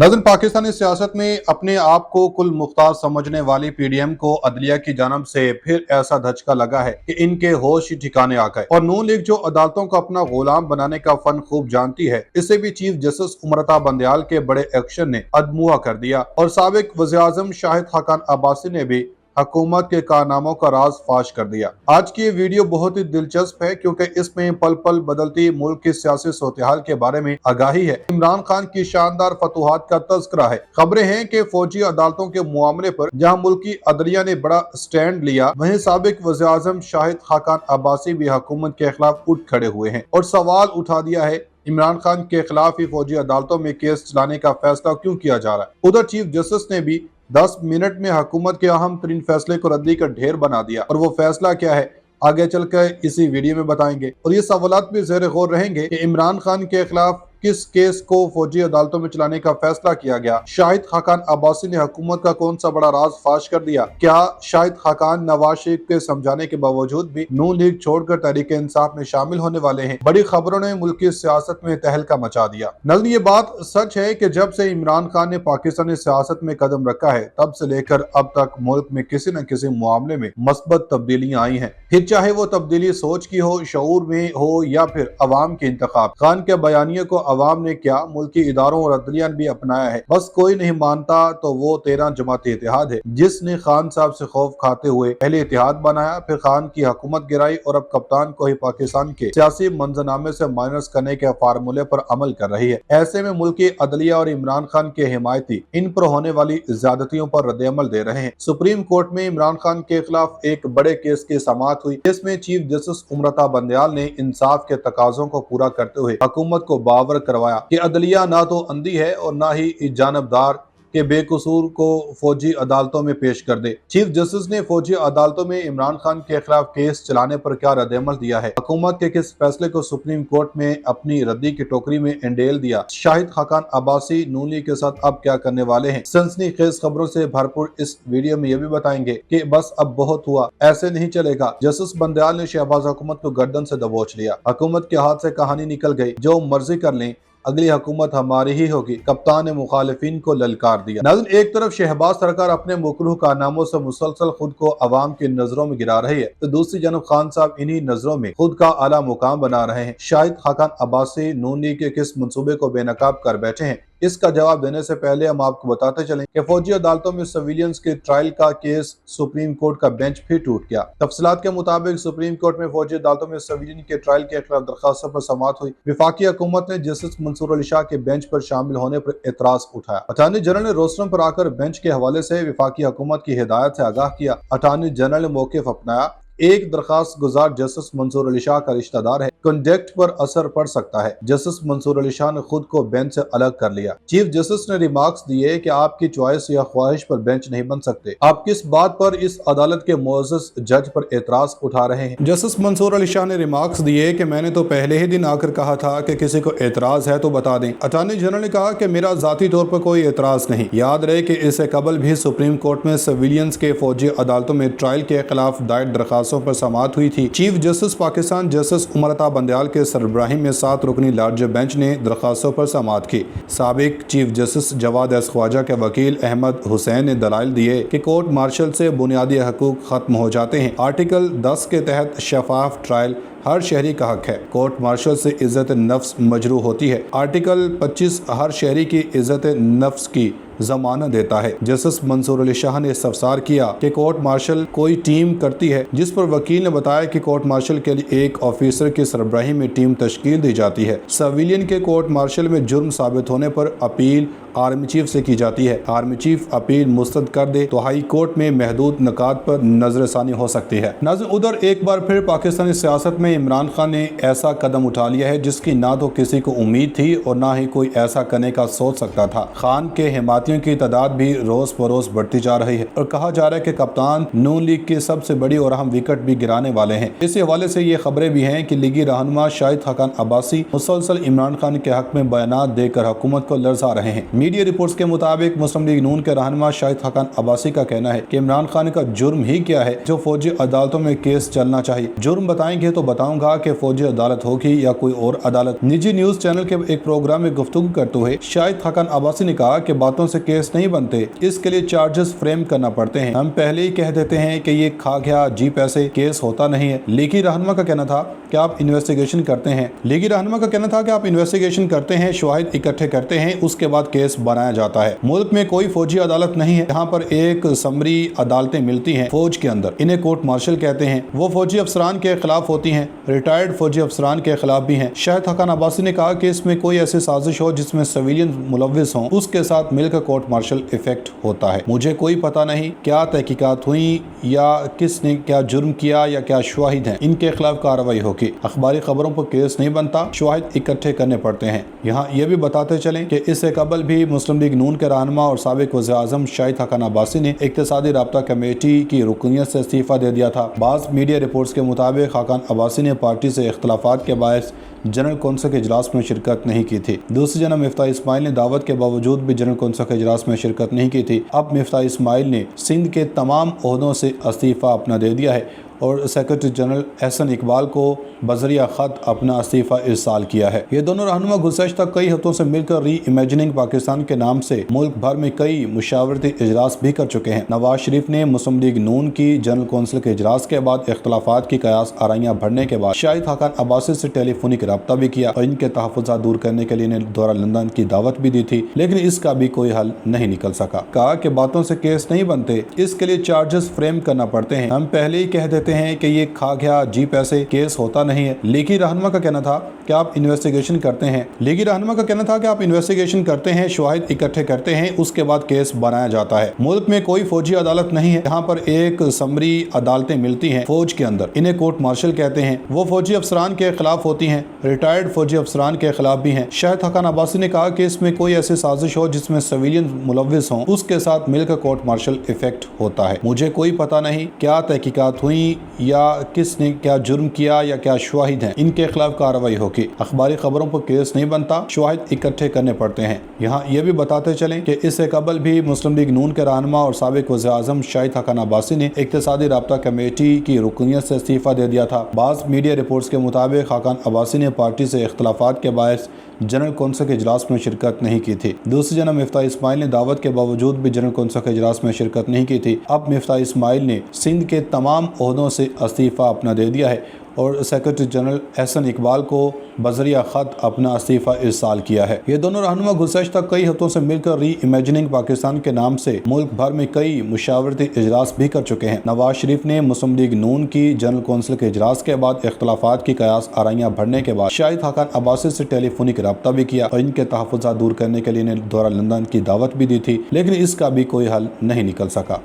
नाज़रीन, पाकिस्तानी सियासत में अपने आप को कुल मुख्तार समझने वाली पीडीएम को अदलिया की जानब से फिर ऐसा धचका लगा है कि इनके होश ही ठिकाने आ गए। और नून लीग जो अदालतों को अपना गुलाम बनाने का फन खूब जानती है, इसे भी चीफ जस्टिस उमरता बंदयाल के बड़े एक्शन ने अदमुआ कर दिया। और साबिक वज़ीर-ए-आज़म शाहिद खाकान अब्बासी ने भी हुकूमत के कारनामों का राज फाश कर दिया। आज की ये वीडियो बहुत ही दिलचस्प है क्योंकि इसमें पल पल बदलती मुल्क की सियासी सूरत-ए-हाल के बारे में आगाही है। इमरान खान की शानदार फतूहात का तज़किरा है। खबरें हैं कि फौजी अदालतों के मामले पर जहां मुल्क की अदलिया ने बड़ा स्टैंड लिया, वहीं साबिक वज़ीर-ए-आज़म शाहिद खाकान अब्बासी भी हुकूमत के खिलाफ उठ खड़े हुए हैं और सवाल उठा दिया है, इमरान खान के खिलाफ ही फौजी अदालतों में केस चलाने का फैसला क्यों किया जा रहा है। उधर चीफ जस्टिस ने भी 10 मिनट में हुकूमत के अहम तरीन फैसले को रद्दी का ढेर बना दिया। और वो फैसला क्या है, आगे चलकर इसी वीडियो में बताएंगे। और ये सवालात भी ज़ेर गौर रहेंगे कि इमरान खान के खिलाफ किस केस को फौजी अदालतों में चलाने का फैसला किया गया। शाहिद खाकान अब्बासी ने हुकूमत का कौन सा बड़ा राज फाश कर दिया। क्या शाहिद खाकान नवाज शरीफ के समझाने के बावजूद भी नून लीग छोड़कर तहरीक इंसाफ में शामिल होने वाले हैं। बड़ी खबरों ने मुल्क की सियासत में तहलका मचा दिया। नाज़रीन, ये बात सच है कि जब से इमरान खान ने पाकिस्तानी सियासत में कदम रखा है, तब से लेकर अब तक मुल्क में किसी न किसी मामले में मस्बत तब्दीलियां आई हैं। फिर चाहे वो तब्दीली सोच की हो, शऊर में हो या फिर अवाम के इंतखाब। खान के बयानिए को अवाम ने क्या मुल्की इदारों और अदलिया ने भी अपनाया है। बस कोई नहीं मानता तो वो 13 जमाती इत्तेहाद है, जिसने खान साहब से खौफ खाते हुए पहले इत्तेहाद बनाया, फिर खान की हुकूमत गिराई और अब कप्तान को ही पाकिस्तान के सियासी मंजरनामे से माइनस करने के फार्मूले पर अमल कर रही है। ऐसे में मुल्की अदलिया और इमरान खान के हिमायती इन पर होने वाली ज्यादतियों पर रद्द-ए-अमल दे रहे हैं। सुप्रीम कोर्ट में इमरान खान के खिलाफ एक बड़े केस की समाअत हुई, जिसमें चीफ जस्टिस उमरता बंदयाल ने इंसाफ के तकाजों को पूरा करते हुए हुकूमत को बावर करवाया कि अदलिया ना तो अंधी है और ना ही जानबदार के बेकसूर को फौजी अदालतों में पेश कर दे। चीफ जस्टिस ने फौजी अदालतों में इमरान खान के खिलाफ केस चलाने पर क्या रद्द-ए-अमल दिया है, हुकूमत के किस फैसले को सुप्रीम कोर्ट में अपनी रद्दी की टोकरी में एंडेल दिया, शाहिद खाकान अब्बासी नून लीग के साथ अब क्या करने वाले हैं। सनसनीखेज खबरों से भरपूर इस वीडियो में यह भी बताएंगे कि बस अब बहुत हुआ, ऐसे नहीं चलेगा। जस्टिस बंदयाल ने शहबाज हुकूमत को गर्दन से दबोच लिया। हुकूमत के हाथ से कहानी निकल गई, जो मर्जी कर लें, अगली हुकूमत हमारी ही होगी। कप्तान ने मुखालिफिन को ललकार दिया। नाज़रीन, एक तरफ शहबाज सरकार अपने मुकरूह कारनामों से मुसलसल खुद को अवाम की नजरों में गिरा रही है, तो दूसरी जानब खान साहब इन्हीं नजरों में खुद का आला मुकाम बना रहे हैं। शाहिद खाकान अब्बासी नून लीग के किस मंसूबे को बेनकाब कर बैठे हैं, इसका जवाब देने से पहले हम आपको बताते चलें कि फौजी अदालतों में सिविलियंस के ट्रायल का केस सुप्रीम कोर्ट का बेंच फिर टूट गया। तफसीलात के मुताबिक सुप्रीम कोर्ट में फौजी अदालतों में सिविलियन के ट्रायल के खिलाफ दरखास्तों पर समाअत हुई। वफाकी हुकूमत ने जस्टिस मंसूर अली शाह के बेंच पर शामिल होने पर एतराज उठाया। अटॉर्नी जनरल ने रोस्टरम पर आकर बेंच के हवाले से वफाकी हुकूमत की हिदायत से आगाह किया। अटॉर्नी जनरल ने मौक़िफ़ अपनाया। एक दरखास्त गुजार जस्टिस मंसूर अली शाह का रिश्तेदार है, कंडक्ट पर असर पड़ सकता है। जस्टिस मंसूर अली शाह ने खुद को बेंच से अलग कर लिया। चीफ जस्टिस ने रिमार्क्स दिए कि आपकी चॉइस या ख्वाहिश पर बेंच नहीं बन सकते। आप किस बात पर इस अदालत के मुअज़्ज़ज़ जज पर एतराज उठा रहे हैं। जस्टिस मंसूर अली शाह ने रिमार्क्स दिए कि मैंने तो पहले ही दिन आकर कहा था कि किसी को एतराज है तो बता दें। अटॉर्नी जनरल ने कहा कि मेरा जाती तौर पर कोई एतराज नहीं। याद रहे कि इससे कबल भी सुप्रीम कोर्ट में सिविलियंस के फौजी अदालतों में ट्रायल के खिलाफ दायर दरखास्त पर समाअत हुई थी। Chief justice Pakistan justice उमरता Bandial के सरबराही में 7 रुकनी लार्ज बेंच ने दरखास्तों पर समाअत की। साबिक chief justice Jawad S Khawaja के वकील अहमद हुसैन ने दलाइल दिए कि कोर्ट मार्शल से बुनियादी हकूक खत्म हो जाते हैं। आर्टिकल 10 के तहत शफाफ ट्रायल हर शहरी का हक है। कोर्ट मार्शल से इज्जत नफ्स मजरू होती है। आर्टिकल 25 हर शहरी की इज्जत नफ्स की जमानत देता है। जस्टिस मंसूर अली शाह ने इस्तफसार किया कि कोर्ट मार्शल कोई टीम करती है, जिस पर वकील ने बताया कि कोर्ट मार्शल के लिए एक ऑफिसर की सरबराही में टीम तश्कील दी जाती है। सिविलियन के कोर्ट मार्शल में जुर्म साबित होने पर अपील आर्मी चीफ से की जाती है। आर्मी चीफ अपील मुस्तरद कर दे तो हाई कोर्ट में महदूद नकात पर नजरसानी हो सकती है। नाज़रीन, उधर एक बार फिर पाकिस्तानी सियासत में इमरान खान ने ऐसा कदम उठा लिया है जिसकी ना तो किसी को उम्मीद थी और ना ही कोई ऐसा करने का सोच सकता था। खान के हिमायतियों की तादाद भी रोज बरोज बढ़ती जा रही है और कहा जा रहा है कि कप्तान नून लीग की सबसे बड़ी और अहम विकेट भी गिराने वाले हैं। इस हवाले से ये खबरें भी हैं कि लीगी रहनुमा शाहिद खाकान अब्बासी मुसलसल इमरान खान के हक में बयानात देकर हुकूमत को लरजा रहे हैं। मीडिया रिपोर्ट्स के मुताबिक मुस्लिम लीग नून के रहनुमा शाहिद खाकान अब्बासी का कहना है कि इमरान खान का जुर्म ही क्या है जो फौजी अदालतों में केस चलना चाहिए। जुर्म बताएंगे तो बताऊंगा कि फौजी अदालत होगी या कोई और अदालत। निजी न्यूज चैनल के एक प्रोग्राम में गुफ्तगू करते हुए शाहिद खाकान अब्बासी ने कहा कि बातों से केस नहीं बनते, इसके लिए चार्जेस फ्रेम करना पड़ते हैं। हम पहले ही कह देते हैं कि ये खा गया जी पैसे, केस होता नहीं है। लीगी रहनुमा का कहना था कि आप इन्वेस्टिगेशन करते हैं। लीगी रहनुमा का कहना था कि आप इन्वेस्टिगेशन करते हैं, शवाहिद इकट्ठे करते हैं, उसके बाद केस बनाया जाता है। मुल्क में कोई फौजी अदालत नहीं है यहाँ पर एक समरी अदालतें मिलती हैं फौज के अंदर, इन्हें कोर्ट मार्शल कहते हैं। वो फौजी अफसरान के खिलाफ होती हैं, रिटायर्ड फौजी अफसरान के खिलाफ भी हैं। शाहिद खाकान अब्बासी ने कहा कि इसमें कोई ऐसी साजिश हो जिसमें सिविलियन मुलव्विस हों, उसके साथ मिलकर कोर्ट मार्शल इफेक्ट होता है। मुझे कोई पता नहीं क्या तहकीकात हुई या किसने क्या जुर्म किया या क्या शवाहिद हैं, इनके खिलाफ कार्रवाई होगी। अखबारी खबरों पर केस नहीं बनता, शवाहिद इकट्ठे करने पड़ते हैं। यहाँ ये भी बताते चलें कि इससे कबल भी मुस्लिम लीग नून के रहनुमा और साबिक वज़ीर-ए-आज़म शाहिद खाकान अब्बासी ने इक़्तिसादी राब्ता कमेटी की रुकनियत से इस्तीफा दे दिया था। बाज़ मीडिया रिपोर्ट्स के मुताबिक खाकान अब्बासी ने पार्टी से इख्तलाफात के बायस जनरल कौंसिल के इजलास में शिरकत नहीं की थी। दूसरी जनब मिफ्ताह इस्माइल ने दावत के बावजूद भी जनरल कौंसिल के इजलास में शिरकत नहीं की थी। अब मिफ्ताह इस्माइल ने सिंध के तमाम ओहदों से इस्तीफा अपना दे दिया है और सेक्रेटरी जनरल एहसन इकबाल को बजरिया ख़त अपना इस्तीफा इरसाल किया है। ये दोनों रहनुमा गुज़श्ता कई हफ्तों से मिलकर री इमेजिनिंग पाकिस्तान के नाम से मुल्क भर में कई मुशावरती इजलास भी कर चुके हैं। नवाज शरीफ ने मुस्लिम लीग नून की जनरल कौंसिल के इजलास के बाद इख्तलाफात की कयास आराइयाँ बढ़ने के बाद शाहिद खाकान अब्बासी से टेलीफोनिक रब्ता भी किया और इनके तहफ़्फ़ुज़ात दूर करने के लिए इन्हें दौरा लंदन की दावत भी दी थी, लेकिन इसका भी कोई हल नहीं निकल सका। कहा कि बातों से केस नहीं बनते, इसके लिए चार्जेस फ्रेम करना पड़ते हैं। हम पहले ही कह देते हैं कि ये खा गया जी पैसे, केस होता नहीं है। लीगी रहनुमा का कहना था कि आप इन्वेस्टिगेशन करते हैं। लीगी रहनुमा का कहना था कि आप इन्वेस्टिगेशन करते हैं, शवाहिद इकट्ठे करते हैं, उसके बाद केस बनाया जाता है। मुल्क में कोई फौजी अदालत नहीं है यहाँ पर एक समरी अदालतें मिलती हैं फौज के अंदर, इन्हें कोर्ट मार्शल कहते हैं। वो फौजी अफसरान के खिलाफ होती हैं, रिटायर्ड फौजी अफसरान के खिलाफ भी हैं। शाहिद खाकान अब्बासी ने कहा कि इसमें कोई ऐसी साजिश हो जिसमें सिविलियन मुलव्विस हों, उसके साथ मिलकर कोर्ट मार्शल इफेक्ट होता है। मुझे कोई पता नहीं क्या तहकीकात हुई या किसने क्या जुर्म किया या क्या शवाहिद हैं, इनके खिलाफ कार्रवाई होगी। अखबारी खबरों पर केस नहीं बनता, शवाहिद इकट्ठे करने पड़ते हैं। यहाँ ये भी बताते चलें कि इससे कबल भी मुस्लिम लीग नून के रहनुमा और साबिक वज़ीर-ए-आज़म शाहिद खाकान अब्बासी ने इक़्तिसादी राब्ता कमेटी की रुकनियत से इस्तीफा दे दिया था। बाज़ मीडिया रिपोर्ट्स के मुताबिक खाकान अब्बासी ने पार्टी से इख्तलाफात के बायस जनरल कौंसिल के इजलास में शिरकत नहीं की थी। दूसरी जनब मिफ्ताह इस्माइल ने दावत के बावजूद भी जनरल कौंसिल के इजलास में शिरकत नहीं की थी। अब मिफ्ताह इस्माइल ने सिंध के तमाम ओहदों से इस्तीफा अपना दे दिया है और सेक्रेटरी जनरल एहसन इकबाल को बजरिया ख़त अपना इस्तीफा इरसाल किया है। ये दोनों रहनुमा गुज़श्ता कई हफ्तों से मिलकर री इमेजिनिंग पाकिस्तान के नाम से मुल्क भर में कई मुशावरती इजलास भी कर चुके हैं। नवाज शरीफ ने मुस्लिम लीग नून की जनरल कौंसिल के इजलास के बाद इख्तलाफात की कयास आराइयाँ बढ़ने के बाद शाहिद खाकान अब्बासी से टेलीफोनिक रब्ता भी किया और इनके तहफ़्फ़ुज़ात दूर करने के लिए इन्हें दौरा लंदन की दावत भी दी थी, लेकिन इसका भी कोई हल नहीं निकल सका।